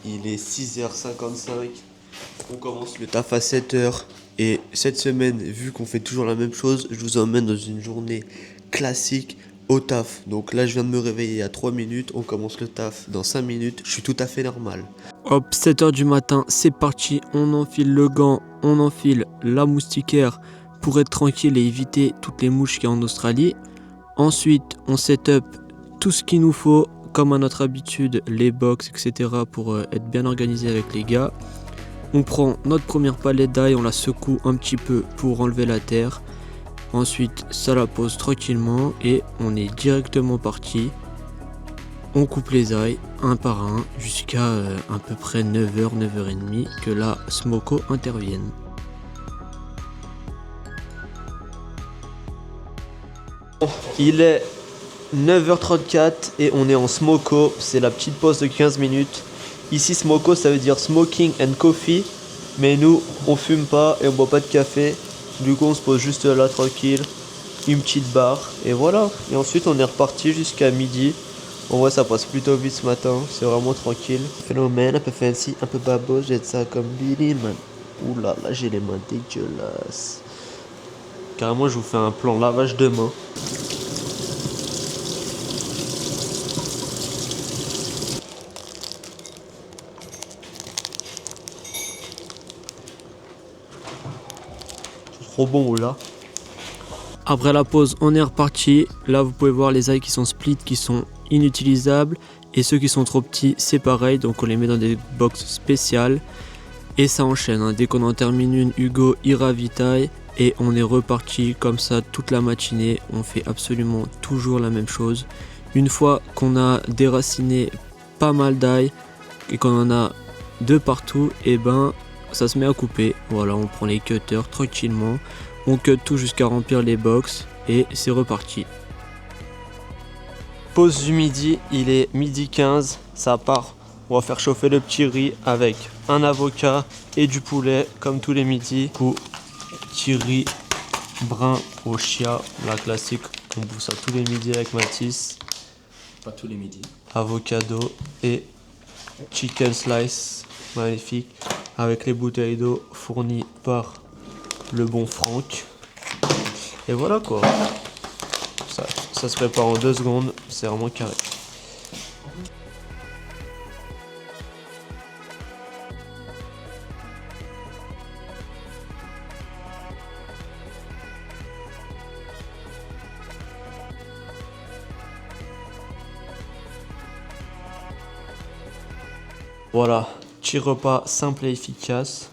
il est 6h55. On commence le taf à 7h. Et cette semaine, vu qu'on fait toujours la même chose, je vous emmène dans une journée classique au taf. Donc là, je viens de me réveiller il y a 3 minutes. On commence le taf dans 5 minutes. Je suis tout à fait normal. Hop, 7h du matin, c'est parti, on enfile le gant, on enfile la moustiquaire pour être tranquille et éviter toutes les mouches qu'il y a en Australie. Ensuite, on set up tout ce qu'il nous faut, comme à notre habitude, les box, etc. pour être bien organisé avec les gars. On prend notre première palette d'ail, on la secoue un petit peu pour enlever la terre. Ensuite, ça la pose tranquillement et on est directement parti. On coupe les ailes un par un jusqu'à à peu près 9h, 9h30 que la Smoko intervienne. Il est 9h34 et on est en Smoko. C'est la petite pause de 15 minutes. Ici, Smoko, ça veut dire smoking and coffee. Mais nous, on fume pas et on boit pas de café. Du coup, on se pose juste là tranquille. Une petite barre. Et voilà. Et ensuite, on est reparti jusqu'à midi. En vrai, ça passe plutôt vite ce matin. C'est vraiment tranquille. Phénomène un peu fancy, un peu babos. J'ai ça comme Billy, man. Ouh là là, j'ai les mains dégueulasses. Carrément, je vous fais un plan lavage de mains. Trop bon là. Après la pause, on est reparti. Là, vous pouvez voir les ailes qui sont split, qui sont inutilisables. Et ceux qui sont trop petits, c'est pareil. Donc on les met dans des box spéciales. Et ça enchaîne, hein. Dès qu'on en termine une, Hugo y ravitaille. Et on est reparti comme ça toute la matinée. On fait absolument toujours la même chose. Une fois qu'on a déraciné pas mal d'ail et qu'on en a de partout, et ben ça se met à couper. Voilà, on prend les cutters tranquillement. On cut tout jusqu'à remplir les box et c'est reparti. Pause du midi, il est midi 15, ça part. On va faire chauffer le petit riz avec un avocat et du poulet comme tous les midis. Du coup, petit riz brun au chia, la classique, on bouffe ça tous les midis avec Mathis. Pas tous les midis. Avocado et chicken slice, magnifique, avec les bouteilles d'eau fournies par le bon Franck. Et voilà quoi. Ça se prépare en 2 secondes, c'est vraiment carré. Voilà, petit repas simple et efficace.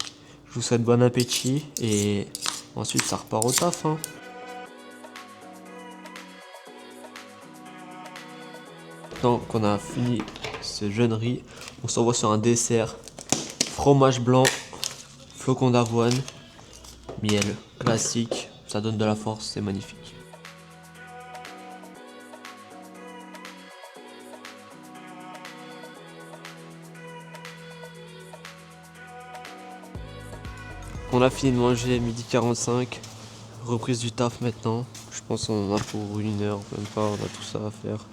Je vous souhaite bon appétit et ensuite ça repart au taf, hein. Maintenant qu'on a fini ce jeune riz, on s'envoie sur un dessert. Fromage blanc, flocons d'avoine, miel, classique. Ça donne de la force, c'est magnifique. On a fini de manger, midi 45. Reprise du taf maintenant. Je pense qu'on en a pour 1 heure, même pas, on a tout ça à faire.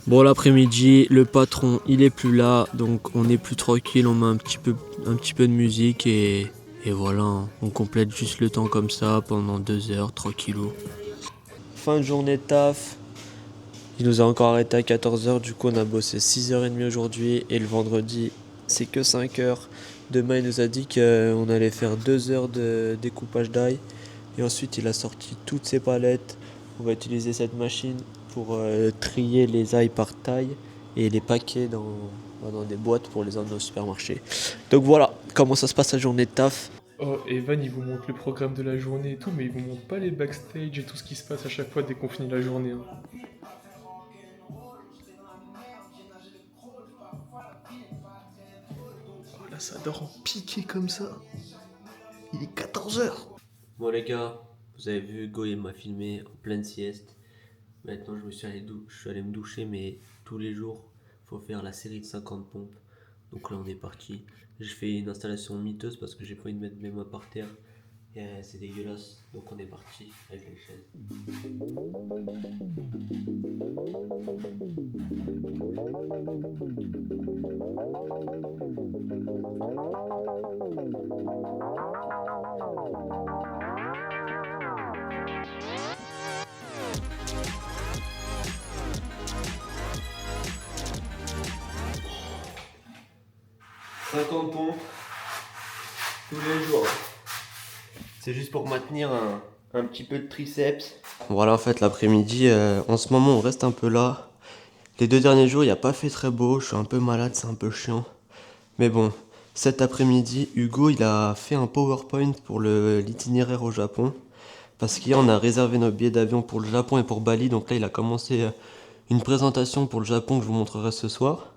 Bon, l'après-midi, le patron il est plus là, donc on est plus tranquille, on met un petit peu de musique et voilà, hein. On complète juste le temps comme ça pendant 2 heures, tranquillou. Fin de journée de taf. Il nous a encore arrêté à 14h, du coup on a bossé 6h30 aujourd'hui et le vendredi c'est que 5h. Demain il nous a dit qu'on allait faire 2 heures de découpage d'ail et ensuite il a sorti toutes ses palettes. On va utiliser cette machine pour trier les ailes par taille et les paquer dans des boîtes pour les emmener au supermarché. Donc voilà comment ça se passe la journée de taf. Oh, Evan, il vous montre le programme de la journée et tout, mais il vous montre pas les backstage et tout ce qui se passe à chaque fois dès qu'on finit la journée, hein. Oh, là, ça dort en piqué comme ça. Il est 14h. Bon les gars, vous avez vu Hugo il m'a filmé en pleine sieste. Maintenant je suis allé me doucher, mais tous les jours faut faire la série de 50 pompes. Donc là on est parti. Je fais une installation miteuse parce que j'ai pas envie de mettre mes mains par terre. Et c'est dégueulasse. Donc on est parti avec les chaises. 50 pompes tous les jours. C'est juste pour maintenir un petit peu de triceps. Voilà, en fait, l'après-midi, en ce moment, on reste un peu là. Les 2 derniers jours, il n'y a pas fait très beau. Je suis un peu malade, c'est un peu chiant. Mais bon, cet après-midi, Hugo, il a fait un PowerPoint pour l'itinéraire au Japon. Parce qu'hier, on a réservé nos billets d'avion pour le Japon et pour Bali. Donc là, il a commencé une présentation pour le Japon que je vous montrerai ce soir.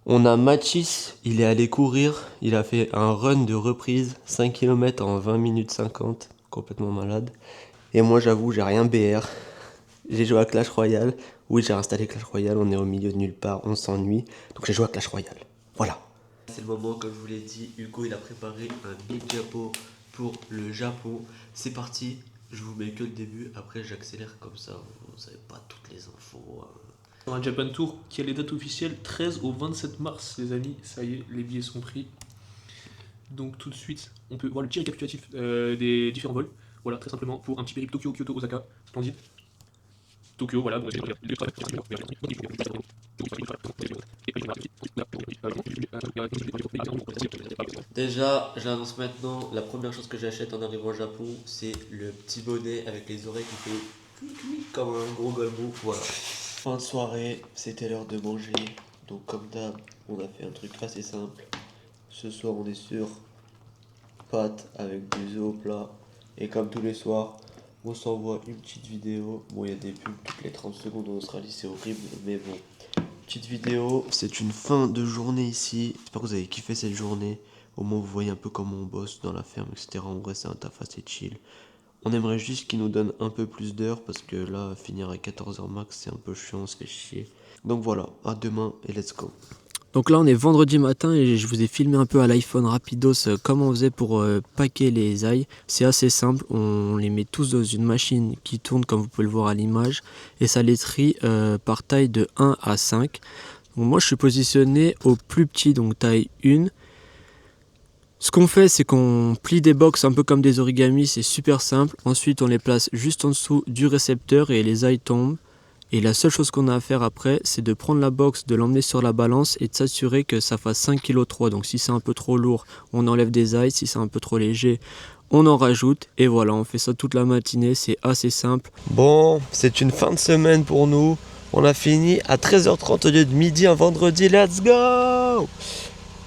On a Mathis, il est allé courir. Il a fait un run de reprise, 5 km en 20 minutes 50. Complètement malade. Et moi, j'avoue, j'ai rien BR. J'ai joué à Clash Royale. Oui, j'ai installé Clash Royale. On est au milieu de nulle part. On s'ennuie. Donc j'ai joué à Clash Royale. Voilà. C'est le moment, comme je vous l'ai dit. Hugo, il a préparé un big diapo pour le Japon. C'est parti. Je vous mets que le début. Après, j'accélère comme ça. Vous savez pas toutes les infos. Un Japan Tour qui a les dates officielles 13 au 27 mars, les amis. Ça y est, les billets sont pris. Donc tout de suite, on peut voir le petit récapitulatif des différents vols. Voilà, très simplement, pour un petit périple Tokyo, Kyoto, Osaka. Splendide. Tokyo, voilà. Déjà, j'annonce maintenant, la première chose que j'achète en arrivant au Japon, c'est le petit bonnet avec les oreilles qui fait clic comme un gros golbou. Voilà. Fin de soirée, c'était l'heure de manger. Donc comme d'hab, on a fait un truc assez simple. Ce soir, on est sur pâtes avec des œufs au plat. Et comme tous les soirs, on s'envoie une petite vidéo. Bon, il y a des pubs toutes les 30 secondes en Australie, c'est horrible, mais bon. Petite vidéo, c'est une fin de journée ici. J'espère que vous avez kiffé cette journée. Au moins, vous voyez un peu comment on bosse dans la ferme, etc. En vrai, c'est un taf assez chill. On aimerait juste qu'ils nous donnent un peu plus d'heures parce que là, finir à 14h max, c'est un peu chiant, on se fait chier. Donc voilà, à demain et let's go. Donc là on est vendredi matin et je vous ai filmé un peu à l'iPhone rapidos comment on faisait pour packer les ailes. C'est assez simple, on les met tous dans une machine qui tourne comme vous pouvez le voir à l'image et ça les trie par taille de 1 à 5. Donc moi je suis positionné au plus petit, donc taille 1. Ce qu'on fait, c'est qu'on plie des box un peu comme des origamis, c'est super simple. Ensuite on les place juste en dessous du récepteur et les ailes tombent. Et la seule chose qu'on a à faire après, c'est de prendre la box, de l'emmener sur la balance et de s'assurer que ça fasse 5,3 kg. Donc si c'est un peu trop lourd, on enlève des ailes. Si c'est un peu trop léger, on en rajoute. Et voilà, on fait ça toute la matinée, c'est assez simple. Bon, c'est une fin de semaine pour nous. On a fini à 13h30 au lieu de midi un vendredi. Let's go!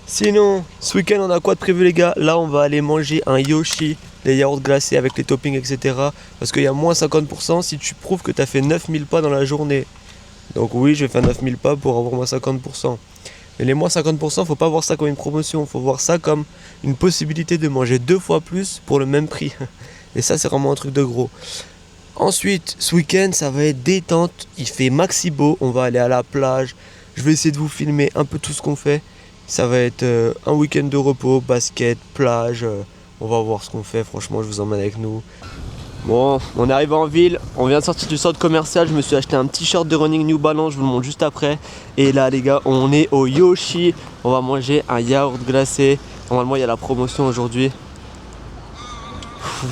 Sinon, ce week-end, on a quoi de prévu, les gars? Là, on va aller manger un Yoshi, les yaourts glacés avec les toppings, etc. Parce qu'il y a moins 50% si tu prouves que tu as fait 9000 pas dans la journée. Donc oui, je vais faire 9000 pas pour avoir moins 50%. Mais les moins 50%, faut pas voir ça comme une promotion. Faut voir ça comme une possibilité de manger 2 fois plus pour le même prix. Et ça, c'est vraiment un truc de gros. Ensuite, ce week-end, ça va être détente. Il fait maxi beau. On va aller à la plage. Je vais essayer de vous filmer un peu tout ce qu'on fait. Ça va être un week-end de repos, basket, plage. On va voir ce qu'on fait. Franchement, je vous emmène avec nous. Bon, on est arrivé en ville. On vient de sortir du centre commercial. Je me suis acheté un t-shirt de running New Balance. Je vous le montre juste après. Et là, les gars, on est au Yoshi. On va manger un yaourt glacé. Normalement, il y a la promotion aujourd'hui.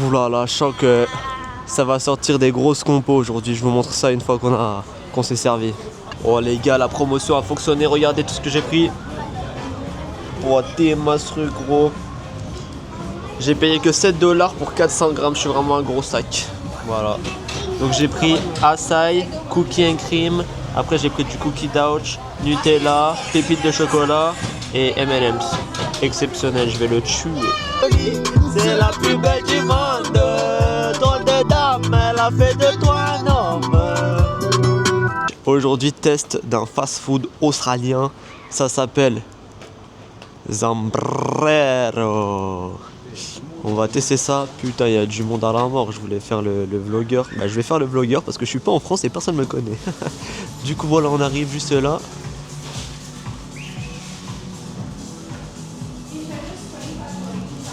Oula là, je sens que ça va sortir des grosses compos aujourd'hui. Je vous montre ça une fois qu'on s'est servi. Oh les gars, la promotion a fonctionné. Regardez tout ce que j'ai pris. Oh, t'es massreux gros. J'ai payé que 7$ pour 400 grammes. Je suis vraiment un gros sac. Voilà. Donc j'ai pris açaï, cookie and cream. Après j'ai pris du cookie douch, Nutella, pépites de chocolat et M&M's. Exceptionnel, je vais le tuer. C'est la plus belle du monde. Drôle de dame, elle a fait de toi un homme. Aujourd'hui, test d'un fast-food australien. Ça s'appelle Zambrero. On va tester ça. Putain, il y a du monde à la mort. Je voulais faire le vlogueur. Bah, je vais faire le vlogueur parce que je suis pas en France et personne me connaît. Du coup, voilà, on arrive juste là.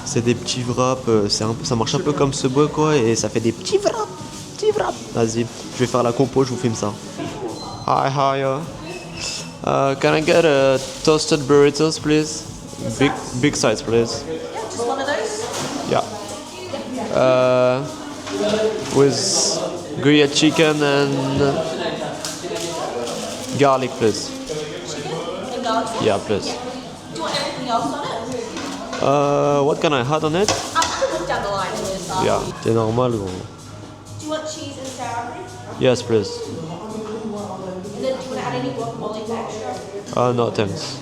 C'est des petits wraps. Ça marche un peu comme Subway quoi. Et ça fait des petits wraps. Vas-y, je vais faire la compo. Je vous filme ça. Hi. Can I get a toasted burritos, please? Big size, please. Just one of those? Yeah. With grilled chicken and garlic, please. And garlic? Yeah, please. Do you want everything anything else on it? What can I add on it? I can look down the line for this. Yeah, c'est normal gros. Do you want cheese and sour cream? Yes, please. And then do you want to add any guacamole extra? Ah no, thanks.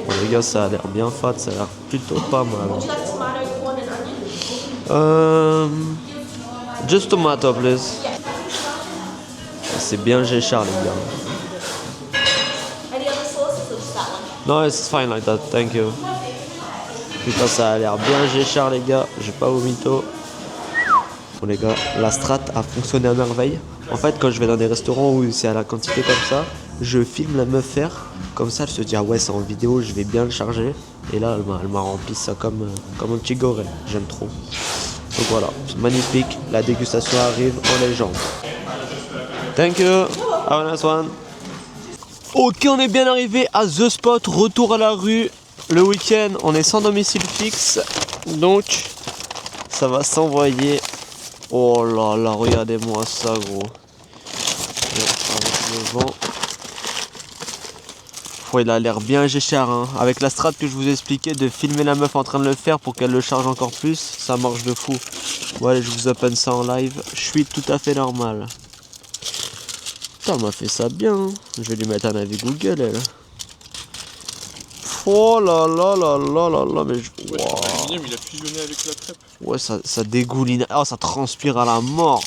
Bon les gars, ça a l'air bien fat, ça a l'air plutôt pas mal. Would you like tomato, corn, and onion? Just tomato, please. C'est bien Géchard les gars. Any other sauces or just that one? No, it's fine like that, thank you. Putain, ça a l'air bien Géchard les gars, j'ai pas au mytho. Bon les gars, la strat a fonctionné à merveille. En fait, quand je vais dans des restaurants où c'est à la quantité comme ça, je filme la meuf faire. Comme ça, elle se dit ah ouais, c'est en vidéo, je vais bien le charger. Et là, elle m'a rempli ça comme un petit gorille. J'aime trop. Donc voilà, c'est magnifique. La dégustation arrive en légende. Thank you. Have a nice one. Ok, on est bien arrivé à The Spot. Retour à la rue. Le week-end, on est sans domicile fixe. Donc, ça va s'envoyer. Oh là là, regardez-moi ça, gros. Avec le vent. Oh, il a l'air bien Géchard, hein. Avec la strat que je vous ai expliqué, de filmer la meuf en train de le faire pour qu'elle le charge encore plus, ça marche de fou. Bon, allez, je vous open ça en live. Je suis tout à fait normal. Putain, elle m'a fait ça bien, hein. Je vais lui mettre un avis Google, elle. Oh là là là là là là, mais je... Ouais, Wow. il a fusionné avec la crêpe. Ouais, ça dégouline. Oh, ça transpire à la mort.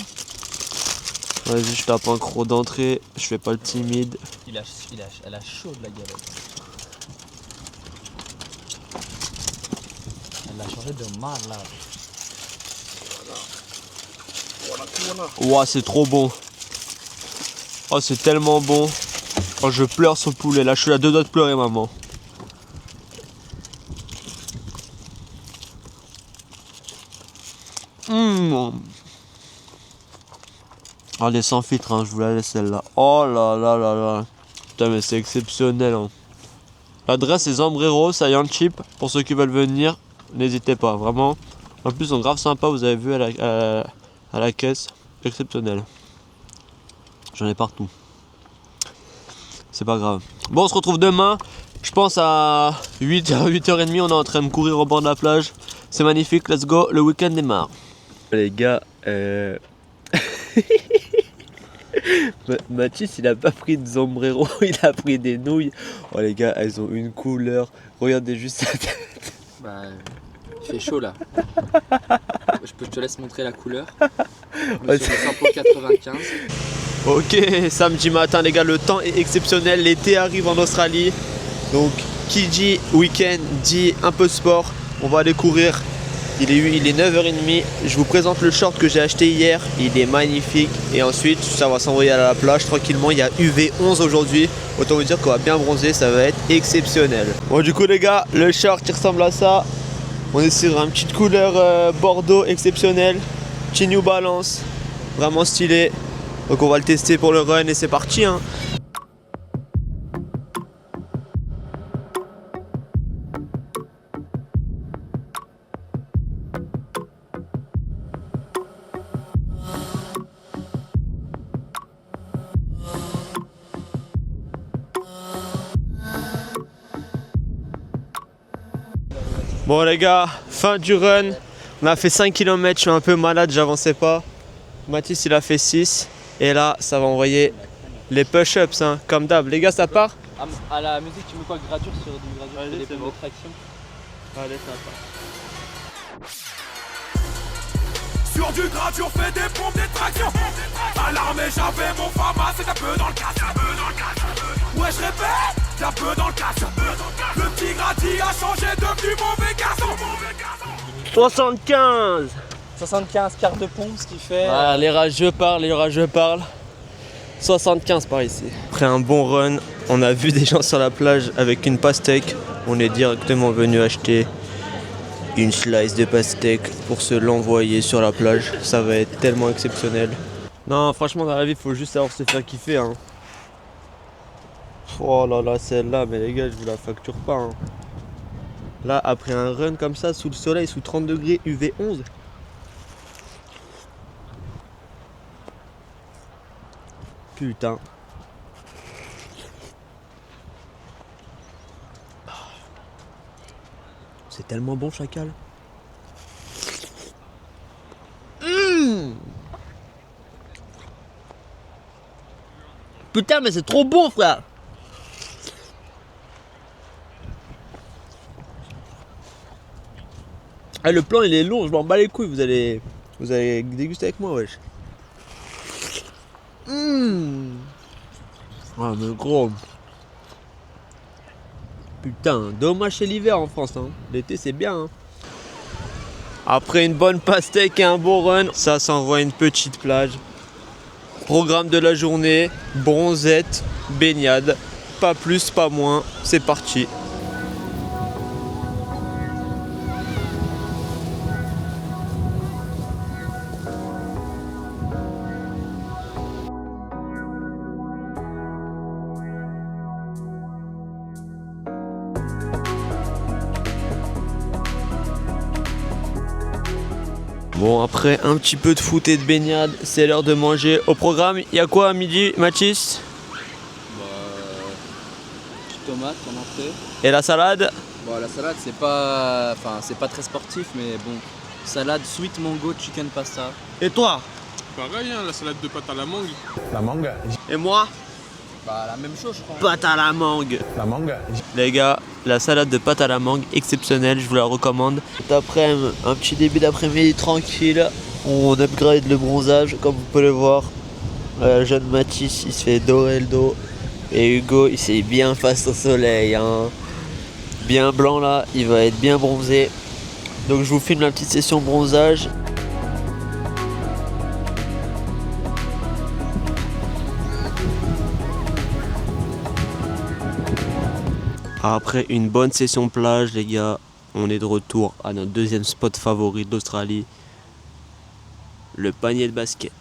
Vas-y, je tape un croc d'entrée. Je fais pas le timide. Elle a chaud de la galette. Elle a changé de malade. Ouah, c'est trop bon. Oh, c'est tellement bon. Oh, je pleure sur le poulet. Là, je suis à 2 doigts de pleurer, maman. Allez, sans filtre, hein, je vous la laisse celle-là. Oh là là là là. Putain, mais c'est exceptionnel. Hein. L'adresse est Zambrero, Saiyan Chip. Pour ceux qui veulent venir, n'hésitez pas, vraiment. En plus, ils sont grave sympas, vous avez vu à la caisse. Exceptionnel. J'en ai partout. C'est pas grave. Bon, on se retrouve demain. Je pense à 8h30, on est en train de courir au bord de la plage. C'est magnifique, let's go, le week-end démarre. Les gars, Mathis, il a pas pris de sombrero, il a pris des nouilles. Oh les gars, elles ont une couleur. Regardez juste sa tête. Bah, il fait chaud là. Je te laisse montrer la couleur. Ouais, Sur le sample 95. Ok, samedi matin les gars, le temps est exceptionnel. L'été arrive en Australie. Donc qui dit week-end dit un peu de sport. On va aller courir. Il est 9h30. Je vous présente le short que j'ai acheté hier. Il est magnifique. Et ensuite, ça va s'envoyer à la plage tranquillement. Il y a UV 11 aujourd'hui. Autant vous dire qu'on va bien bronzer. Ça va être exceptionnel. Bon, du coup, les gars, le short il ressemble à ça. On est sur une petite couleur bordeaux exceptionnelle. Petit New Balance. Vraiment stylé. Donc, on va le tester pour le run. Et c'est parti, hein. Bon les gars, fin du run, on a fait 5 km, je suis un peu malade, j'avançais pas. Mathis il a fait 6 et là ça va envoyer les push-ups hein, comme d'hab. Les gars ça part? À la musique, tu mets quoi? Gradure sur du gradure? Allez, des c'est pompes bon. de traction. Allez ça part. Sur du gras, tu fais des pompes, des tractions. À l'armée, j'avais mon pharma, c'est un peu dans le casse. Ouais, je répète, c'est un peu dans le casse. Le petit Grati a changé, devenu mauvais garçon. 75. 75 quarts de pompe, ce qui fait. Ah, les rageux parlent. 75 par ici. Après un bon run, on a vu des gens sur la plage avec une pastèque. On est directement venu acheter une slice de pastèque pour se l'envoyer sur la plage. Ça va être tellement exceptionnel. Non, franchement, dans la vie, il faut juste savoir se faire kiffer. Hein. Oh là là, celle-là, mais les gars, je vous la facture pas. Hein. Là, après un run comme ça, sous le soleil, sous 30 degrés, UV 11. Putain. c'est tellement bon, chacal. Putain, mais c'est trop bon, frère. Ah, le plan il est long, je m'en bats les couilles, vous allez déguster avec moi, wesh. Ah, mais gros. Putain, dommage c'est l'hiver en France, hein. L'été c'est bien, hein. Après une bonne pastèque et un bon run, ça s'envoie une petite plage. Programme de la journée, bronzette, baignade, pas plus, pas moins, c'est parti. Bon, après un petit peu de foot et de baignade, c'est l'heure de manger. Au programme, il y a quoi à midi, Mathis? Petite tomate en entrée. Et la salade? Bon, la salade, c'est pas très sportif, mais bon. Salade, sweet mango, chicken pasta. Et toi? Pareil, hein, la salade de pâte à la mangue. La mangue. Et moi? Bah, la même chose, je crois. Pâte à la mangue. La mangue. Les gars, la salade de pâte à la mangue, exceptionnelle, je vous la recommande. Cet après-midi, un petit début d'après-midi tranquille. On upgrade le bronzage, comme vous pouvez le voir. Le jeune Mathis, il se fait dorer le dos. Et Hugo, il s'est bien face au soleil, hein. Bien blanc là, il va être bien bronzé. Donc je vous filme la petite session bronzage. Après une bonne session plage, les gars, on est de retour à notre deuxième spot favori d'Australie, le panier de basket.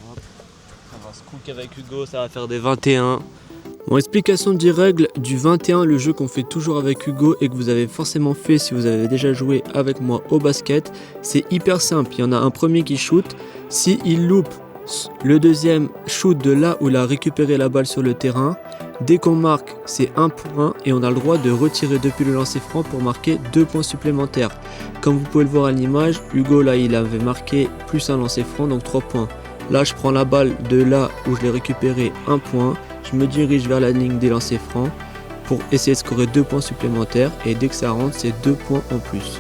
On va se cook avec Hugo, ça va faire des 21. Bon, explication des règles du 21, le jeu qu'on fait toujours avec Hugo et que vous avez forcément fait si vous avez déjà joué avec moi au basket. C'est hyper simple, il y en a un premier qui shoot, si il loupe, le deuxième shoot de là où il a récupéré la balle sur le terrain. Dès qu'on marque, c'est 1 point et on a le droit de retirer depuis le lancer franc pour marquer 2 points supplémentaires. Comme vous pouvez le voir à l'image, Hugo là il avait marqué plus un lancer franc, donc 3 points. Là je prends la balle de là où je l'ai récupéré, 1 point. Je me dirige vers la ligne des lancers francs pour essayer de scorer 2 points supplémentaires et dès que ça rentre, c'est 2 points en plus.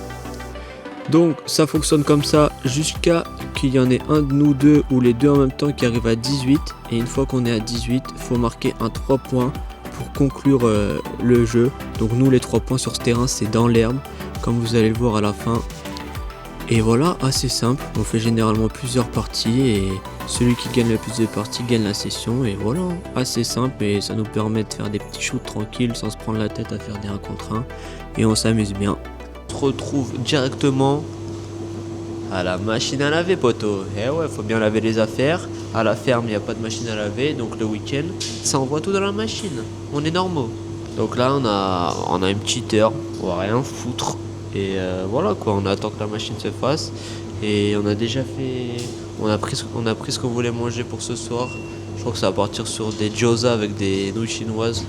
Donc ça fonctionne comme ça jusqu'à qu'il y en ait un de nous deux ou les deux en même temps qui arrive à 18. Et une fois qu'on est à 18, il faut marquer un 3 points pour conclure le jeu. Donc nous les 3 points sur ce terrain c'est dans l'herbe comme vous allez le voir à la fin. Et voilà, assez simple, on fait généralement plusieurs parties et celui qui gagne le plus de parties gagne la session. Et voilà, assez simple et ça nous permet de faire des petits shoots tranquilles sans se prendre la tête à faire des 1 contre 1 et on s'amuse bien. On se retrouve directement à la machine à laver, poteau. Eh ouais, faut bien laver les affaires. À la ferme, il n'y a pas de machine à laver, donc le week-end, ça envoie tout dans la machine. On est normaux. Donc là, on a une petite heure, on va rien foutre. Et voilà quoi, on attend que la machine se fasse. Et on a déjà fait... On a pris ce qu'on voulait manger pour ce soir. Je crois que ça va partir sur des gyoza avec des nouilles chinoises.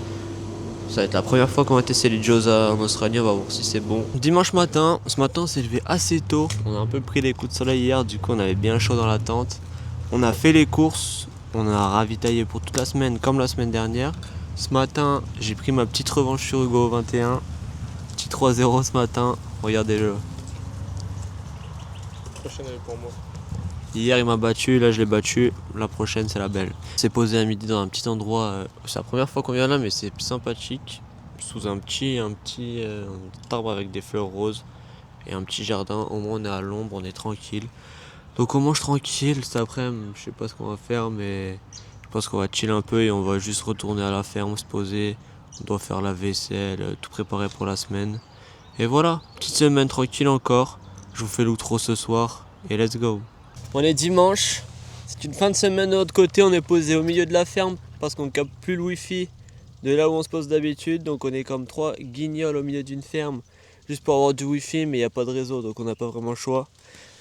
Ça va être la première fois qu'on va tester les gyoza en Australie, on va voir si c'est bon. Dimanche matin, ce matin on s'est levé assez tôt. On a un peu pris les coups de soleil hier, du coup on avait bien chaud dans la tente. On a fait les courses, on a ravitaillé pour toute la semaine comme la semaine dernière. Ce matin, j'ai pris ma petite revanche sur Hugo au 21. Petit 3-0 ce matin, regardez-le. Prochaine elle est pour moi. Hier il m'a battu, là je l'ai battu, la prochaine c'est la belle. On s'est posé à midi dans un petit endroit, c'est la première fois qu'on vient là mais c'est sympathique. Sous un petit arbre avec des fleurs roses et un petit jardin, au moins on est à l'ombre, on est tranquille. Donc on mange tranquille, cet après-midi je sais pas ce qu'on va faire mais je pense qu'on va chiller un peu et on va juste retourner à la ferme, se poser. On doit faire la vaisselle, tout préparer pour la semaine. Et voilà, petite semaine tranquille encore. Je vous fais l'outro ce soir et let's go. On est dimanche, c'est une fin de semaine de l'autre côté, on est posé au milieu de la ferme parce qu'on ne capte plus le wifi de là où on se pose d'habitude. Donc on est comme 3 guignols au milieu d'une ferme juste pour avoir du wifi mais il n'y a pas de réseau donc on n'a pas vraiment le choix.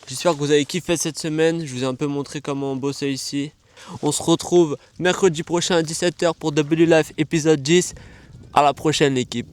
J'espère que vous avez kiffé cette semaine, je vous ai un peu montré comment on bossait ici. On se retrouve mercredi prochain à 17h pour W Life épisode 10. À la prochaine l'équipe.